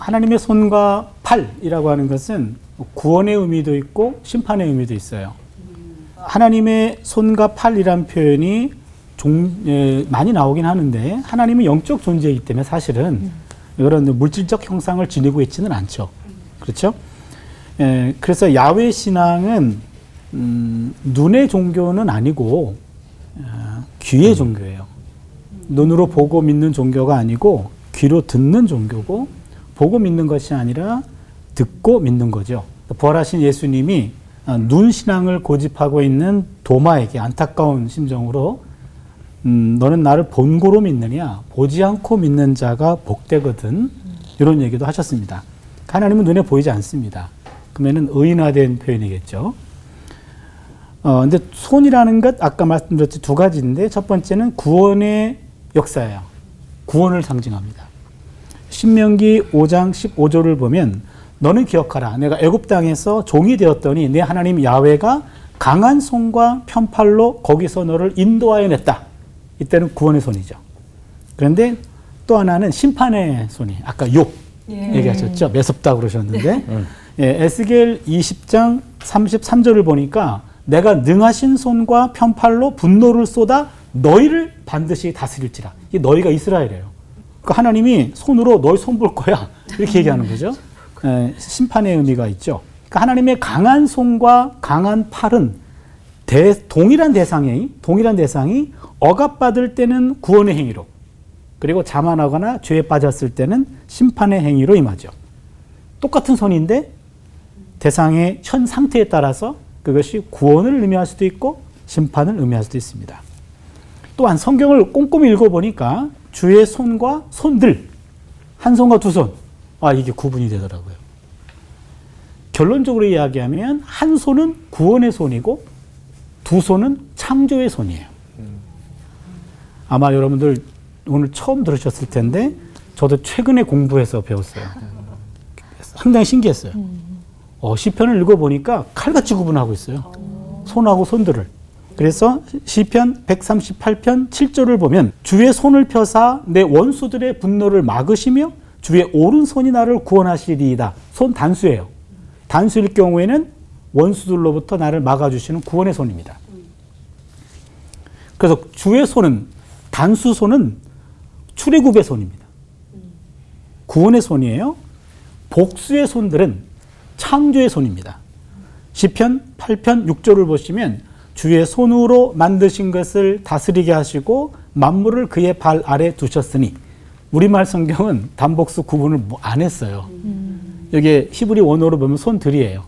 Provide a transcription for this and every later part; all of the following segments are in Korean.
하나님의 손과 팔이라고 하는 것은 구원의 의미도 있고 심판의 의미도 있어요. 하나님의 손과 팔이란 표현이 많이 나오긴 하는데 하나님은 영적 존재이기 때문에 사실은 이런 물질적 형상을 지니고 있지는 않죠. 그렇죠? 그래서 야훼 신앙은 눈의 종교는 아니고 귀의 종교예요. 눈으로 보고 믿는 종교가 아니고 귀로 듣는 종교고 보고 믿는 것이 아니라 듣고 믿는 거죠. 부활하신 예수님이 눈 신앙을 고집하고 있는 도마에게 안타까운 심정으로 너는 나를 본고로 믿느냐 보지 않고 믿는 자가 복되거든 이런 얘기도 하셨습니다. 하나님은 눈에 보이지 않습니다. 그러면은 의인화된 표현이겠죠. 근데 손이라는 것 아까 말씀드렸듯이 두 가지인데 첫 번째는 구원의 역사예요. 구원을 상징합니다. 신명기 5장 15절을 보면 너는 기억하라. 내가 애굽 땅에서 종이 되었더니 내 하나님 야훼가 강한 손과 편팔로 거기서 너를 인도하여 냈다. 이때는 구원의 손이죠. 그런데 또 하나는 심판의 손이 아까 욥 얘기하셨죠. 매섭다 그러셨는데 에스겔 20장 33절을 보니까 내가 능하신 손과 편팔로 분노를 쏟아 너희를 반드시 다스릴지라. 이 너희가 이스라엘이에요. 그러니까 하나님이 손으로 너희 손 볼 거야. 이렇게 얘기하는 거죠. 심판의 의미가 있죠. 그러니까 하나님의 강한 손과 강한 팔은 동일한 대상이 억압받을 때는 구원의 행위로 그리고 자만하거나 죄에 빠졌을 때는 심판의 행위로 임하죠. 똑같은 손인데 대상의 현 상태에 따라서 그것이 구원을 의미할 수도 있고 심판을 의미할 수도 있습니다. 또한 성경을 꼼꼼히 읽어보니까 주의 손과 손들, 한 손과 두 손, 이게 구분이 되더라고요. 결론적으로 이야기하면 한 손은 구원의 손이고 두 손은 창조의 손이에요. 아마 여러분들 오늘 처음 들으셨을 텐데 저도 최근에 공부해서 배웠어요. 상당히 신기했어요. 시편을 읽어보니까 칼같이 구분하고 있어요. 손하고 손들을. 그래서 시편 138편 7절을 보면 주의 손을 펴사 내 원수들의 분노를 막으시며 주의 오른손이 나를 구원하시리이다. 손 단수예요. 단수일 경우에는 원수들로부터 나를 막아주시는 구원의 손입니다. 그래서 주의 손은 단수 손은 출애굽의 손입니다. 구원의 손이에요. 복수의 손들은 창조의 손입니다. 시편 8편 6절을 보시면 주의 손으로 만드신 것을 다스리게 하시고 만물을 그의 발 아래 두셨으니 우리말 성경은 단복수 구분을 안 했어요. 여기 히브리 원어로 보면 손들이에요.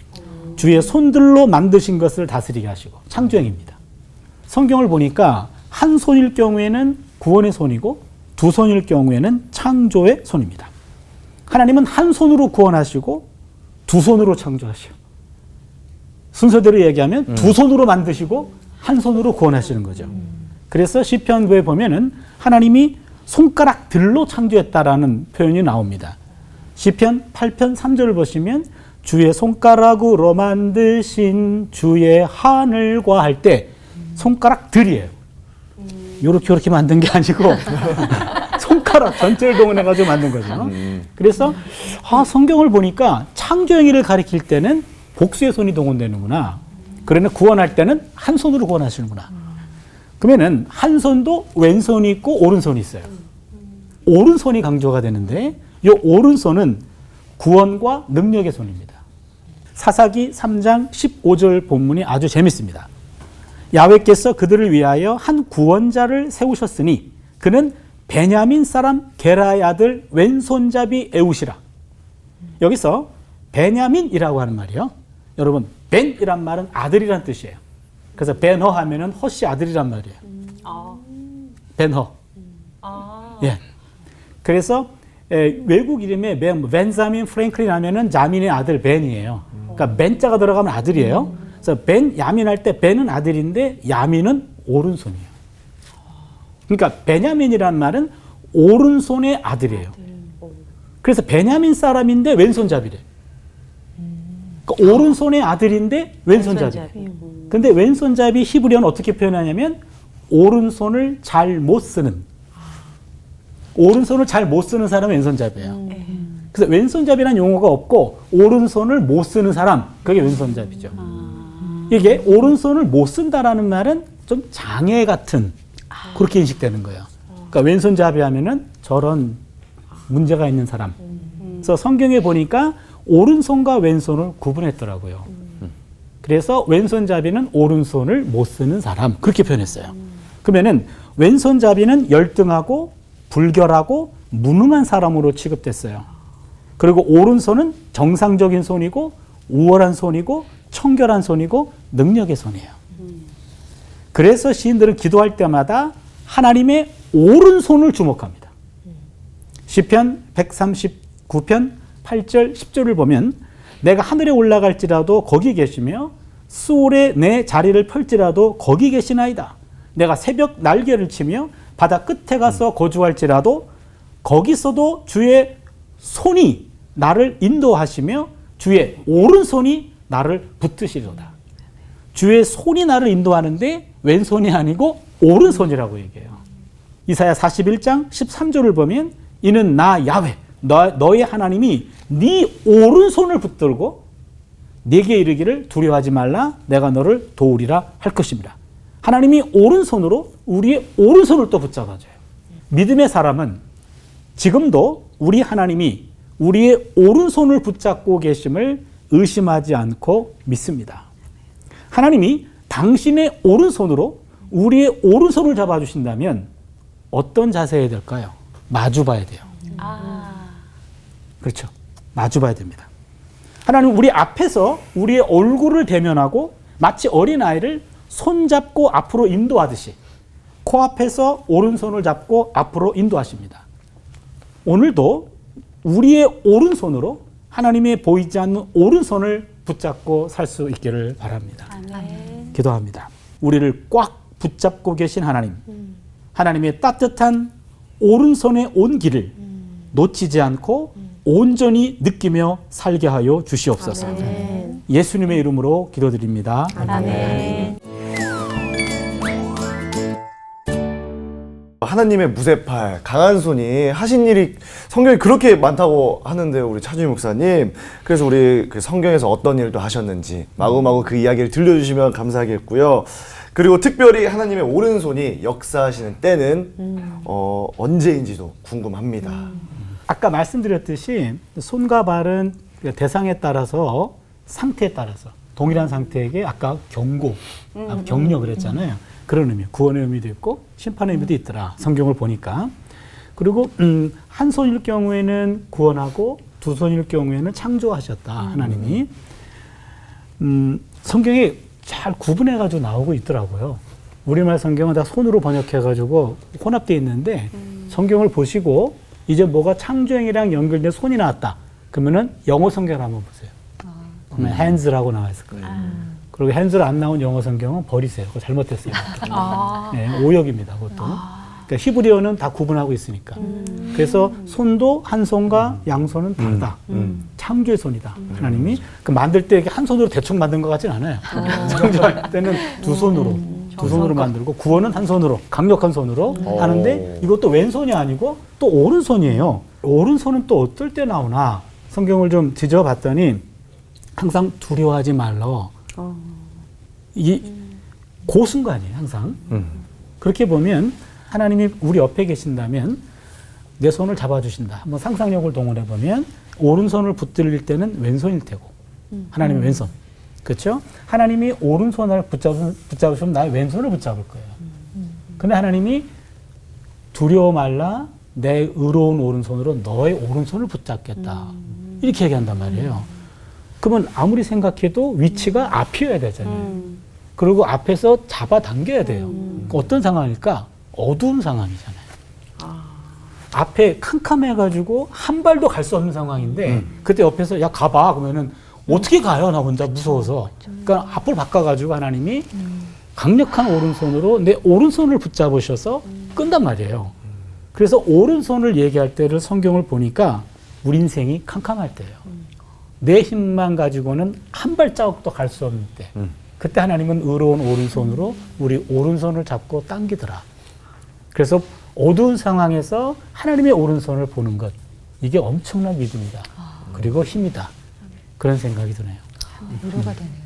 주의 손들로 만드신 것을 다스리게 하시고 창조행입니다. 성경을 보니까 한 손일 경우에는 구원의 손이고 두 손일 경우에는 창조의 손입니다. 하나님은 한 손으로 구원하시고 두 손으로 창조하시고 순서대로 얘기하면 두 손으로 만드시고 한 손으로 구원하시는 거죠. 그래서 시편부에 보면은 하나님이 손가락들로 창조했다라는 표현이 나옵니다. 시편 8편 3절을 보시면 주의 손가락으로 만드신 주의 하늘과 할 때 손가락들이에요. 요렇게 만든 게 아니고 손가락 전체를 동원해가지고 만든 거죠. 그래서 성경을 보니까 창조행위를 가리킬 때는 복수의 손이 동원되는구나. 그러나 구원할 때는 한 손으로 구원하시는구나. 그러면은 한 손도 왼손이 있고 오른손이 있어요. 오른손이 강조가 되는데 이 오른손은 구원과 능력의 손입니다. 사사기 3장 15절 본문이 아주 재밌습니다. 야훼께서 그들을 위하여 한 구원자를 세우셨으니 그는 베냐민 사람 게라의 아들 왼손잡이 에웃이라. 여기서 베냐민이라고 하는 말이요. 여러분 벤이란 말은 아들이란 뜻이에요. 그래서 벤허 하면은 허씨 아들이란 말이에요. 벤허. 예. 그래서 외국 이름에 벤자민 프랭클린 하면은 자민의 아들 벤이에요. 그러니까 벤자가 들어가면 아들이에요. 그래서 벤 야민 할 때 벤은 아들인데 야민은 오른손이에요. 그러니까 베냐민이란 말은 오른손의 아들이에요. 그래서 베냐민 사람인데 왼손잡이래. 그러니까 오른손의 아들인데 왼손잡이. 근데 왼손잡이 히브리어는 어떻게 표현하냐면 오른손을 잘 못 쓰는. 오른손을 잘 못 쓰는 사람은 왼손잡이에요. 그래서 왼손잡이라는 용어가 없고 오른손을 못 쓰는 사람, 그게 왼손잡이죠. 이게 오른손을 못 쓴다라는 말은 좀 장애 같은 그렇게 인식되는 거예요. 그러니까 왼손잡이 하면은 저런 문제가 있는 사람. 그래서 성경에 보니까 오른손과 왼손을 구분했더라고요. 그래서 왼손잡이는 오른손을 못 쓰는 사람, 그렇게 표현했어요. 그러면은 왼손잡이는 열등하고 불결하고 무능한 사람으로 취급됐어요. 그리고 오른손은 정상적인 손이고 우월한 손이고 청결한 손이고 능력의 손이에요. 그래서 시인들은 기도할 때마다 하나님의 오른손을 주목합니다. 시편 139편 8절 10절을 보면 내가 하늘에 올라갈지라도 거기 계시며 수월에 내 자리를 펼지라도 거기 계시나이다. 내가 새벽 날개를 치며 바다 끝에 가서 거주할지라도 거기서도 주의 손이 나를 인도하시며 주의 오른손이 나를 붙드시리로다. 주의 손이 나를 인도하는데 왼손이 아니고 오른손이라고 얘기해요. 이사야 41장 13절을 보면 이는 나 야훼 너의 하나님이 네 오른손을 붙들고 네게 이르기를 두려워하지 말라 내가 너를 도우리라 할 것입니다. 하나님이 오른손으로 우리의 오른손을 또 붙잡아줘요. 믿음의 사람은 지금도 우리 하나님이 우리의 오른손을 붙잡고 계심을 의심하지 않고 믿습니다. 하나님이 당신의 오른손으로 우리의 오른손을 잡아주신다면 어떤 자세해야 될까요? 마주봐야 돼요. 그렇죠. 마주봐야 됩니다. 하나님은 우리 앞에서 우리의 얼굴을 대면하고 마치 어린아이를 손잡고 앞으로 인도하듯이 코앞에서 오른손을 잡고 앞으로 인도하십니다. 오늘도 우리의 오른손으로 하나님의 보이지 않는 오른손을 붙잡고 살 수 있기를 바랍니다. 아멘. 기도합니다. 우리를 꽉 붙잡고 계신 하나님, 하나님의 따뜻한 오른손의 온기를 놓치지 않고 온전히 느끼며 살게 하여 주시옵소서. 아멘. 예수님의 이름으로 기도드립니다. 아멘. 하나님의 무쇠팔, 강한 손이 하신 일이 성경에 그렇게 많다고 하는데요, 우리 차준희 목사님. 그래서 우리 그 성경에서 어떤 일도 하셨는지 마구마구 그 이야기를 들려주시면 감사하겠고요. 그리고 특별히 하나님의 오른손이 역사하시는 때는 언제인지도 궁금합니다. 아까 말씀드렸듯이 손과 발은 대상에 따라서 상태에 따라서 동일한 상태에게 아까 경고, 격려 그랬잖아요. 그런 의미, 구원의 의미도 있고 심판의 의미도 있더라. 성경을 보니까. 그리고 한 손일 경우에는 구원하고 두 손일 경우에는 창조하셨다. 하나님이. 성경에 잘 구분해가지고 나오고 있더라고요. 우리말 성경은 다 손으로 번역해가지고 혼합되어 있는데 성경을 보시고 이제 뭐가 창조행이랑 연결된 손이 나왔다. 그러면은 영어 성경을 한번 보세요. 그러면 hands라고 나와 있을 거예요. 그리고 hands로 안 나온 영어 성경은 버리세요. 그거 잘못됐어요. 네, 오역입니다. 그것도. 그러니까 히브리어는 다 구분하고 있으니까. 그래서 손도 한 손과 양손은 다르다. 창조의 손이다. 하나님이 그 만들 때 한 손으로 대충 만든 것 같진 않아요. 창조할 때는 두 손으로 만들고 구원은 한 손으로 강력한 손으로 하는데 이것도 왼손이 아니고 또 오른손이에요. 오른손은 또 어떨 때 나오나 성경을 좀 뒤져봤더니 항상 두려워하지 말라. 이 고순간이에요, 항상. 그렇게 보면 하나님이 우리 옆에 계신다면 내 손을 잡아주신다. 한번 상상력을 동원해 보면 오른손을 붙들릴 때는 왼손일 테고 하나님의 왼손. 그렇죠? 하나님이 오른손을 붙잡으시면 나의 왼손을 붙잡을 거예요. 근데 하나님이 두려워 말라 내 의로운 오른손으로 너의 오른손을 붙잡겠다. 이렇게 얘기한단 말이에요. 그러면 아무리 생각해도 위치가 앞이어야 되잖아요. 그리고 앞에서 잡아당겨야 돼요. 어떤 상황일까? 어두운 상황이잖아요. 앞에 캄캄해가지고 한 발도 갈 수 없는 상황인데 그때 옆에서 야 가봐 그러면은 어떻게 가요? 나 혼자 무서워서. 그러니까 앞을 바꿔가지고 하나님이 강력한 오른손으로 내 오른손을 붙잡으셔서 끈단 말이에요. 그래서 오른손을 얘기할 때를 성경을 보니까 우리 인생이 캄캄할 때예요. 내 힘만 가지고는 한 발자국도 갈 수 없는 때. 그때 하나님은 의로운 오른손으로 우리 오른손을 잡고 당기더라. 그래서 어두운 상황에서 하나님의 오른손을 보는 것. 이게 엄청난 믿음이다. 그리고 힘이다. 그런 생각이 드네요. 위로가 되네요.